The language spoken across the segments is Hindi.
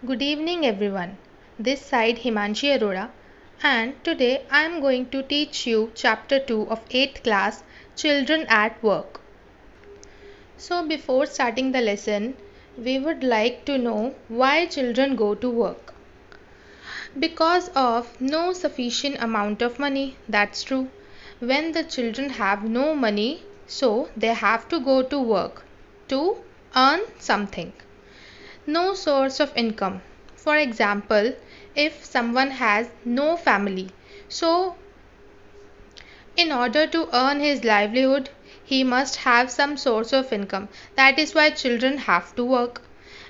Good evening, everyone. This side Himanshi Arora, and today I am going to teach you Chapter 2 of 8th class Children at Work. So, before starting the lesson, we would like to know why children go to work. Because of no sufficient amount of money, that's true. When the children have no money, so they have to go to work to earn something. No source of income. For example, if someone has no family, so in order to earn his livelihood, he must have some source of income. That is why children have to work.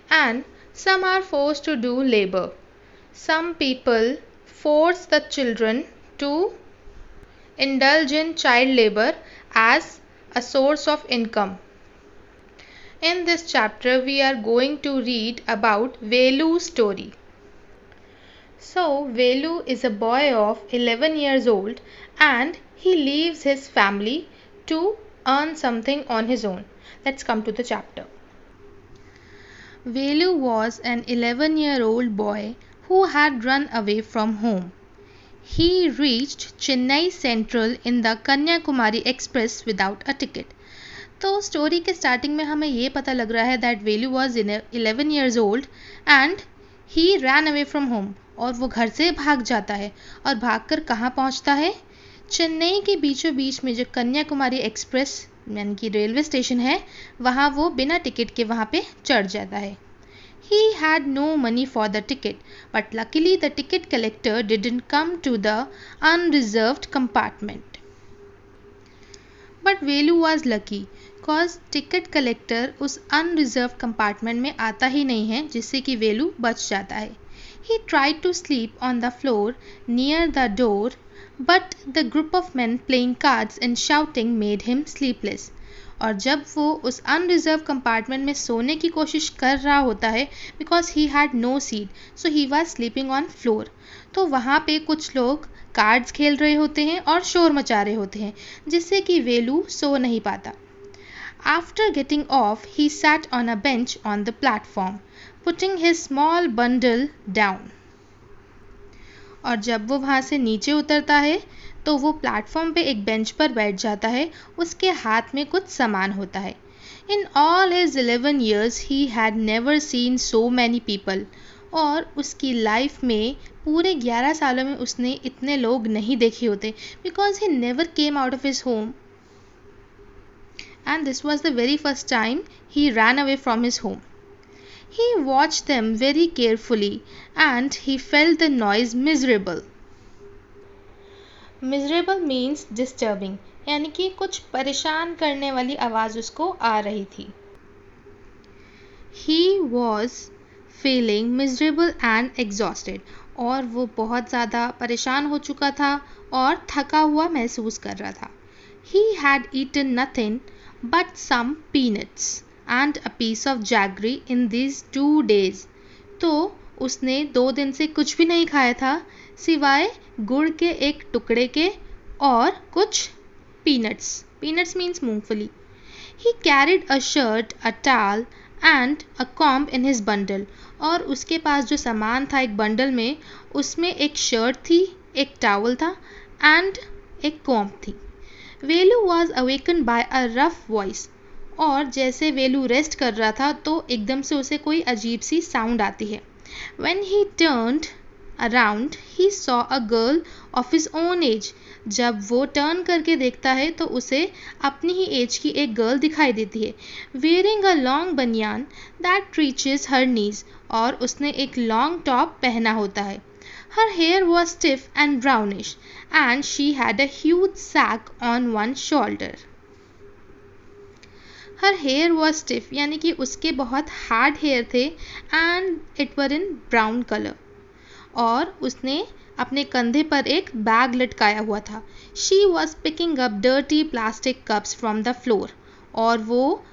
And some are forced to do labor. Some people force the children to indulge in child labor as a source of income. In this chapter, we are going to read about Velu's story. So, Velu is a boy of 11 years old and he leaves his family to earn something on his own. Let's come to the chapter. Velu was an 11-year-old boy who had run away from home. He reached Chennai Central in the Kanyakumari Express without a ticket. तो स्टोरी के स्टार्टिंग में हमें ये पता लग रहा है that Velu was 11 years old and he ran away from home और वो घर से भाग जाता है और भागकर कहाँ पहुँचता है चेन्नई के बीचों बीच में जो कन्याकुमारी एक्सप्रेस यानी कि रेलवे स्टेशन है वहाँ वो बिना टिकट के वहाँ पे चढ़ जाता है He had no money for the ticket, but luckily the ticket collector didn't come to the unreserved compartment. But Velu was lucky cause ticket collector उस अनरिजर्व कंपार्टमेंट में आता ही नहीं है जिससे कि वेलू बच जाता है He tried to sleep on the floor near the door, but the group of men playing cards and shouting made him sleepless. और जब वो उस अनरिजर्व कंपार्टमेंट में सोने की कोशिश कर रहा होता है because he had no seat so he was sleeping on floor तो वहाँ पे कुछ लोग कार्ड्स खेल रहे होते हैं और शोर मचा रहे होते हैं जिससे कि वेलू सो नहीं पाता after getting off he sat on a bench on the platform putting his small bundle down और जब वो वहाँ से नीचे उतरता है तो वो प्लेटफॉर्म पे एक बेंच पर बैठ जाता है उसके हाथ में कुछ सामान होता है in all his 11 years he had never seen so many people और उसकी लाइफ में पूरे 11 सालों में उसने इतने लोग नहीं देखे होते because he never came out of his home and this was the very first time he ran away from his home He watched them very carefully and he felt the noise miserable. Miserable means disturbing यानी कि कुछ परेशान करने वाली आवाज़ उसको आ रही थी He was feeling miserable and exhausted और वो बहुत ज़्यादा परेशान हो चुका था और थका हुआ महसूस कर रहा था He had eaten nothing but some peanuts and a piece of jaggery in these 2 days. तो उसने 2 दिन से कुछ भी नहीं खाया था सिवाय गुड़ के एक टुकड़े के और कुछ पीनट्स पीनट्स मीन्स मूंगफली He carried a shirt, a towel and a comb in his bundle. और उसके पास जो सामान था एक बंडल में उसमें एक शर्ट थी एक टावल था एंड एक कॉम्ब थी Velu was awaken by a rough voice और जैसे वेलू रेस्ट कर रहा था तो एकदम से उसे कोई अजीब सी साउंड आती है When he turned around, he saw a girl of his own age. जब वो टर्न करके देखता है तो उसे अपनी ही एज की एक गर्ल दिखाई देती है Wearing a long banyan that reaches her knees और उसने एक लॉन्ग टॉप पहना होता है Her hair was stiff and brownish and she had a huge sack on one shoulder. Her hair was stiff यानी कि उसके बहुत हार्ड हेयर थे and it were in brown colour और उसने अपने कंधे पर एक बैग लटकाया हुआ था she was picking up dirty plastic cups from the floor और वो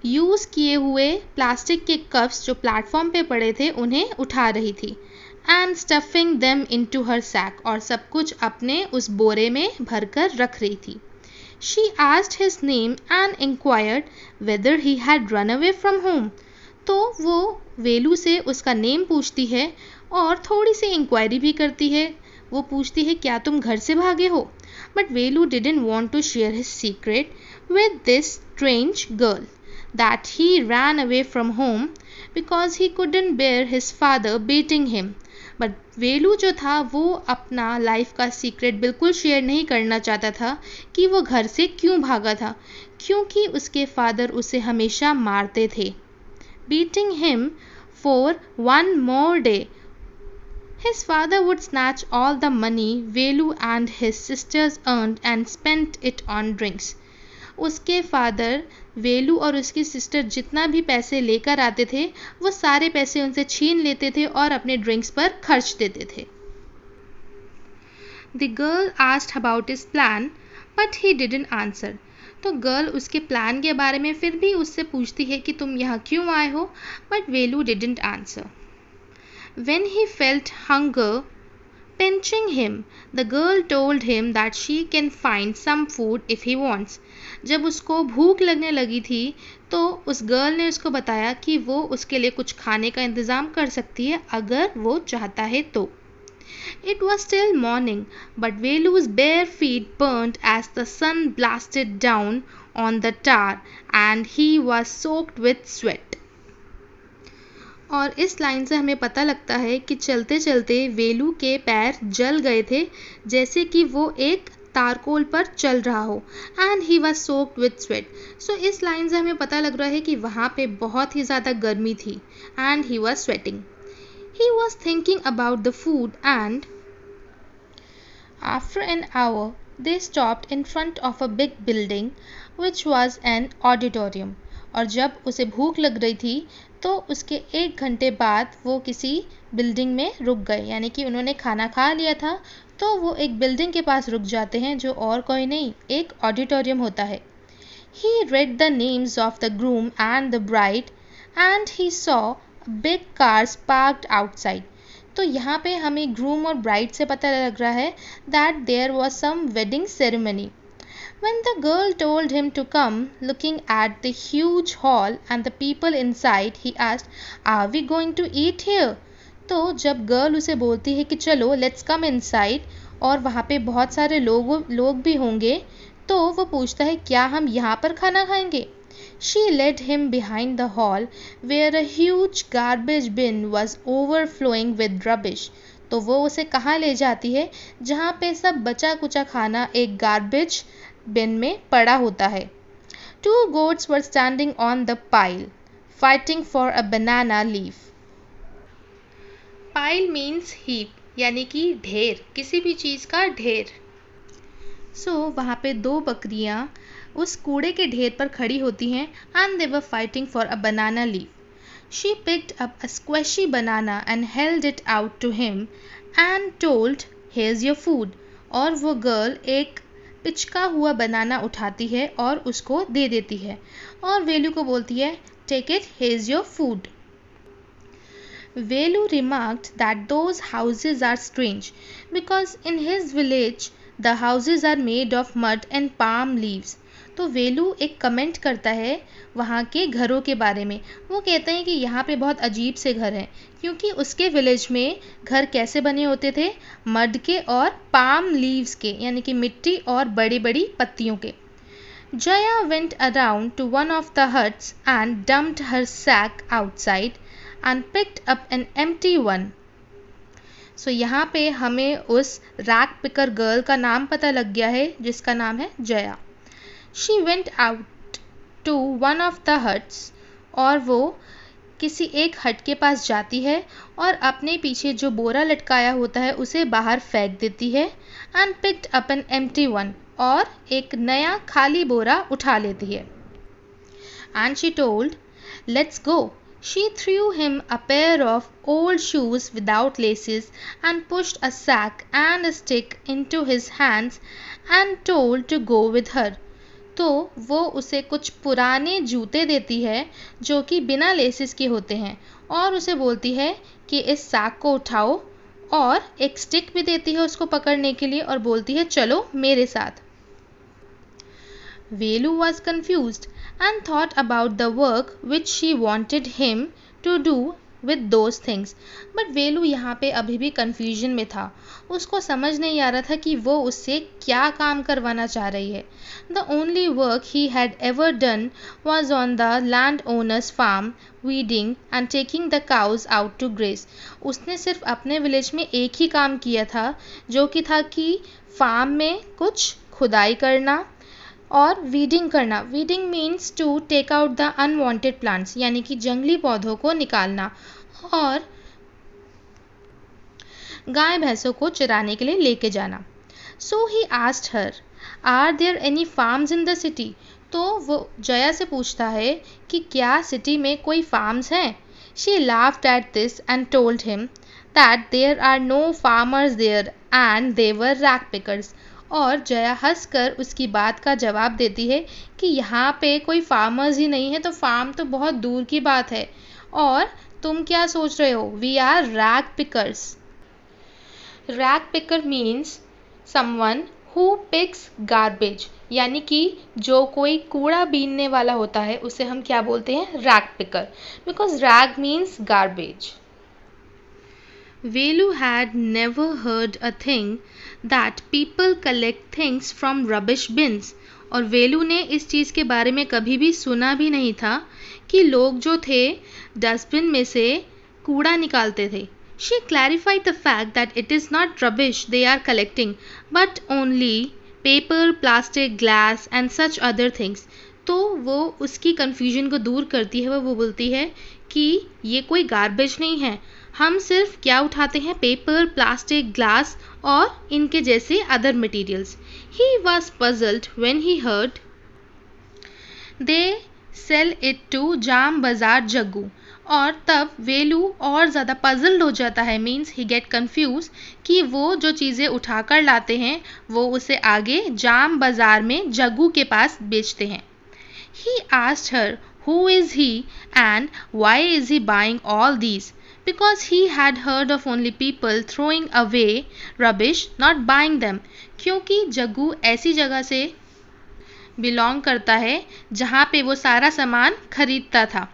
यूज़ किए हुए प्लास्टिक के कप्स जो प्लेटफॉर्म पे पड़े थे उन्हें उठा रही थी and stuffing them into her sack और सब कुछ अपने उस बोरे में भरकर रख रही थी She asked his name and inquired whether he had run away from home. तो वो वेलू से उसका नेम पूछती है और थोड़ी सी इंक्वायरी भी करती है। वो पूछती है क्या तुम घर से भागे हो? But Velu didn't want to share his secret with this strange girl that he ran away from home because he couldn't bear his father beating him. But Velu जो था वो अपना लाइफ का सीक्रेट बिल्कुल शेयर नहीं करना चाहता था कि वो घर से क्यों भागा था, क्योंकि उसके फादर उसे हमेशा मारते थे। Beating him for one more day. His father would snatch all the money Velu and his sisters earned and spent it on drinks. उसके फादर वेलू और उसकी सिस्टर जितना भी पैसे लेकर आते थे वो सारे पैसे उनसे छीन लेते थे और अपने ड्रिंक्स पर खर्च देते थे। The girl asked about his plan, but he didn't answer. तो गर्ल उसके प्लान के बारे में फिर भी उससे पूछती है कि तुम यहाँ क्यों आए हो, but Velu didn't answer. When he felt hunger pinching him, the girl told him that she can find some food if he wants. जब उसको भूख लगने लगी थी तो उस गर्ल ने उसको बताया कि वो उसके लिए कुछ खाने का इंतज़ाम कर सकती है अगर वो चाहता है तो। It was still morning, but Velu's bare feet burned as the sun blasted down on the tar and he was soaked with sweat. और इस लाइन से हमें पता लगता है कि चलते चलते वेलू के पैर जल गए थे जैसे कि वो एक तारकोल पर चल रहा हो। And he was soaked with sweat. So इस लाइन से हमें पता लग रहा है कि वहाँ पे बहुत ही ज़्यादा गर्मी थी and he was sweating. He was thinking about the food and after an hour they stopped in front of a big building which was an auditorium. और जब उसे भूख लग रही थी तो उसके 1 घंटे बाद वो किसी बिल्डिंग में रुक गए, यानी कि उन्होंने खाना खा लिया था तो वो एक बिल्डिंग के पास रुक जाते हैं जो और कोई नहीं एक ऑडिटोरियम होता है। He read the names of the groom and the bride and he saw big cars parked outside. तो यहाँ पे हमें ग्रूम और ब्राइड से पता लग रहा है that there was some wedding ceremony. When the girl told him to come, looking at the huge hall and the people inside, he asked, "Are we going to eat here?" तो जब गर्ल उसे बोलती है कि चलो लेट्स कम इनसाइड और वहाँ पे बहुत सारे लोग भी होंगे, तो वो पूछता है क्या हम यहाँ पर खाना खाएंगे। She led him behind the hall where a huge garbage bin was overflowing with rubbish. तो वो उसे कहाँ ले जाती है जहाँ पे सब बचा कुचा खाना एक गार्बेज बिन में पड़ा होता है। Two goats were standing on the pile, fighting for a banana leaf. Pile means heap, यानी कि ढेर, किसी भी चीज़ का ढेर। वहाँ पे 2 बकरियाँ उस कूड़े के ढेर पर खड़ी होती हैं and they were fighting for a banana leaf. She picked up a squishy banana and held it out to him and told, "Here's your food." और वो गर्ल एक पिचका हुआ बनाना उठाती है और उसको दे देती है और वेलू को बोलती है, "Take it, here's your food." Velu remarked that those houses are strange because in his village the houses are made of mud and palm leaves. तो वेलू एक कमेंट करता है वहाँ के घरों के बारे में। वो कहते हैं कि यहाँ पे बहुत अजीब से घर हैं क्योंकि उसके विलेज में घर कैसे बने होते थे, मड के और पाम लीव्स के, यानी कि मिट्टी और बड़ी बड़ी पत्तियों के। Jaya went around to one of the huts and dumped her sack outside and picked up an empty one. यहाँ पे हमें उस रैक पिकर गर्ल का नाम पता लग गया है जिसका नाम है Jaya. She went out to one of the huts और वो किसी एक हट के पास जाती है और अपने पीछे जो बोरा लटकाया होता है उसे बाहर फेंक देती है and picked up an empty one और एक नया खाली बोरा उठा लेती है। And she told, "Let's go." She threw him a pair of old shoes without laces and pushed a sack and a stick into his hands and told to go with her. तो वो उसे कुछ पुराने जूते देती है जो कि बिना लेसिस के होते हैं और उसे बोलती है कि इस सैक को उठाओ और एक स्टिक भी देती है उसको पकड़ने के लिए और बोलती है चलो मेरे साथ। Velu was confused and thought about the work which she wanted him to do with those things. But वेलू यहाँ पे अभी भी confusion में था. उसको समझ नहीं आ रहा था कि वो उससे क्या काम करवाना चाह रही है. The only work he had ever done was on the landowner's farm, weeding and taking the cows out to graze. उसने सिर्फ अपने विलेज में एक ही काम किया था, जो कि था कि फार्म में कुछ खुदाई करना और वीडिंग करना. Weeding means to take out the unwanted plants, यानी कि जंगली पौधों को निकालना, और गाय भैंसों को चराने के लिए लेके जाना. So he asked her, are there any farms in the city? तो वो जया से पूछता है कि क्या सिटी में कोई फार्म्स हैं. She laughed at this and told him that there are no farmers there and they were rag pickers. और जया हंसकर उसकी बात का जवाब देती है कि यहाँ पे कोई फार्मर्स ही नहीं है, तो फार्म तो बहुत दूर की बात है, और तुम क्या सोच रहे हो, we are rag pickers. Rag picker means someone who picks garbage, यानी कि जो कोई कूड़ा बीनने वाला होता है उसे हम क्या बोलते हैं, rag picker, because rag means garbage. Velu had never heard a thing that people collect things from rubbish bins. और वेलू ने इस चीज़ के बारे में कभी भी सुना भी नहीं था कि लोग जो थे डस्टबिन में से कूड़ा निकालते थे. She clarified the fact that it is not rubbish they are collecting, but only paper, plastic, glass and such other things. तो वो उसकी कन्फ्यूजन को दूर करती है. वो बोलती है कि ये कोई गार्बेज नहीं है, हम सिर्फ क्या उठाते हैं, पेपर, प्लास्टिक, ग्लास और इनके जैसे other materials. He was puzzled when he heard they sell it to Jam Bazaar Jaggu. और तब वेलू और ज़्यादा पजल्ड हो जाता है, मीन्स ही गेट कन्फ्यूज कि वो जो चीज़ें उठा कर लाते हैं वो उसे आगे जाम बाज़ार में जग्गू के पास बेचते हैं. ही asked her who is he and why is he buying all these, because he had heard of only people throwing away rubbish, not buying them. क्योंकि जग्गू ऐसी जगह से बिलोंग करता है जहाँ पे वो सारा सामान खरीदता था.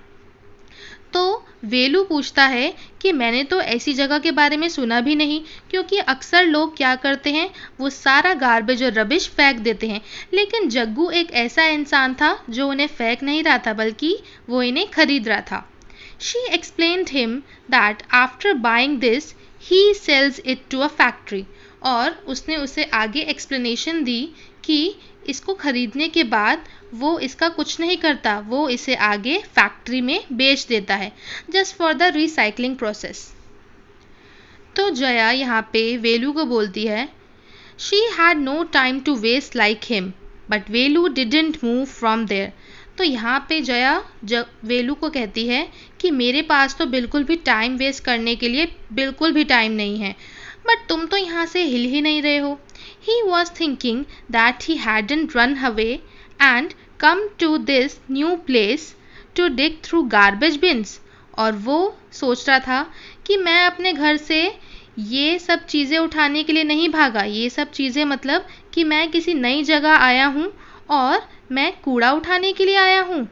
तो वेलू पूछता है कि मैंने तो ऐसी जगह के बारे में सुना भी नहीं, क्योंकि अक्सर लोग क्या करते हैं, वो सारा गार्बेज और रबिश फेंक देते हैं. लेकिन जग्गू एक ऐसा इंसान था जो उन्हें फेंक नहीं रहा था, बल्कि वो इन्हें खरीद रहा था. She explained him that after buying this he sells it to a factory. और उसने उसे आगे एक्सप्लेनेशन दी कि इसको खरीदने के बाद वो इसका कुछ नहीं करता, वो इसे आगे फैक्ट्री में बेच देता है, just for the recycling process. तो जया यहाँ पे वेलू को बोलती है, she had no time to waste like him, but Velu didn't move from there. तो यहाँ पे जया वेलू को कहती है कि मेरे पास तो बिल्कुल भी टाइम वेस्ट करने के लिए बिल्कुल भी टाइम नहीं है, बट तुम तो यहाँ से हिल ही नहीं रहे हो. He was thinking that he hadn't run away and come to this new place to dig through garbage bins. और वो सोच रहा था कि मैं अपने घर से ये सब चीज़ें उठाने के लिए नहीं भागा. ये सब चीज़ें मतलब कि मैं किसी नई जगह आया हूँ और मैं कूड़ा उठाने के लिए आया हूँ.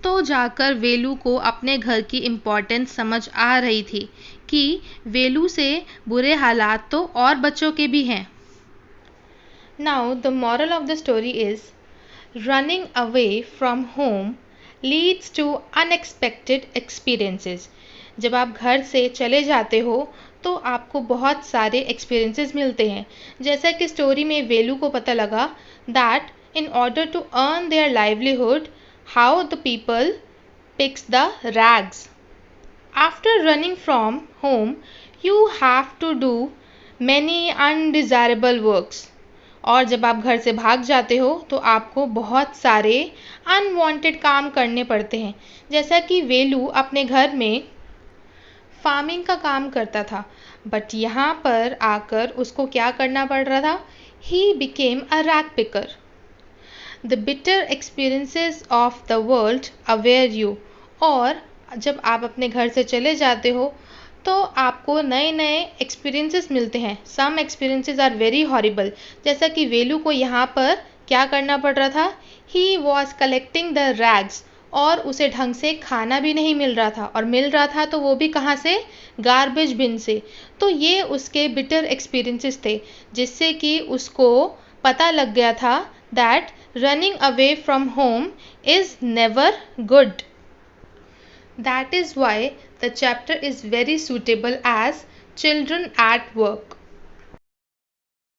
तो जाकर वेलू को अपने घर की इम्पोर्टेंस समझ आ रही थी कि वेलू से बुरे हालात तो और बच्चों के भी हैं. Now the moral of the story is running away from home leads to unexpected experiences. जब आप घर से चले जाते हो तो आपको बहुत सारे एक्सपीरियंसेस मिलते हैं. जैसा कि स्टोरी में वेलू को पता लगा that in order to earn their livelihood how the people picks the rags. After running from home, you have to do many undesirable works. और जब आप घर से भाग जाते हो तो आपको बहुत सारे अनवांटेड काम करने पड़ते हैं. जैसा कि वेलू अपने घर में फार्मिंग का काम करता था, बट यहाँ पर आकर उसको क्या करना पड़ रहा था, he became a rag picker. The bitter experiences of the world aware you. और जब आप अपने घर से चले जाते हो तो आपको नए नए एक्सपीरियंसेस मिलते हैं. Some experiences are very horrible. जैसा कि वेलू को यहाँ पर क्या करना पड़ रहा था? He was collecting the rags, और उसे ढंग से खाना भी नहीं मिल रहा था, और मिल रहा था तो वो भी कहाँ से? गार्बेज बिन से। तो ये उसके बिटर एक्सपीरियंसेस थे, जिससे कि उसको पता लग गया था that running away from home is never good. That is why the chapter is very suitable as children at work.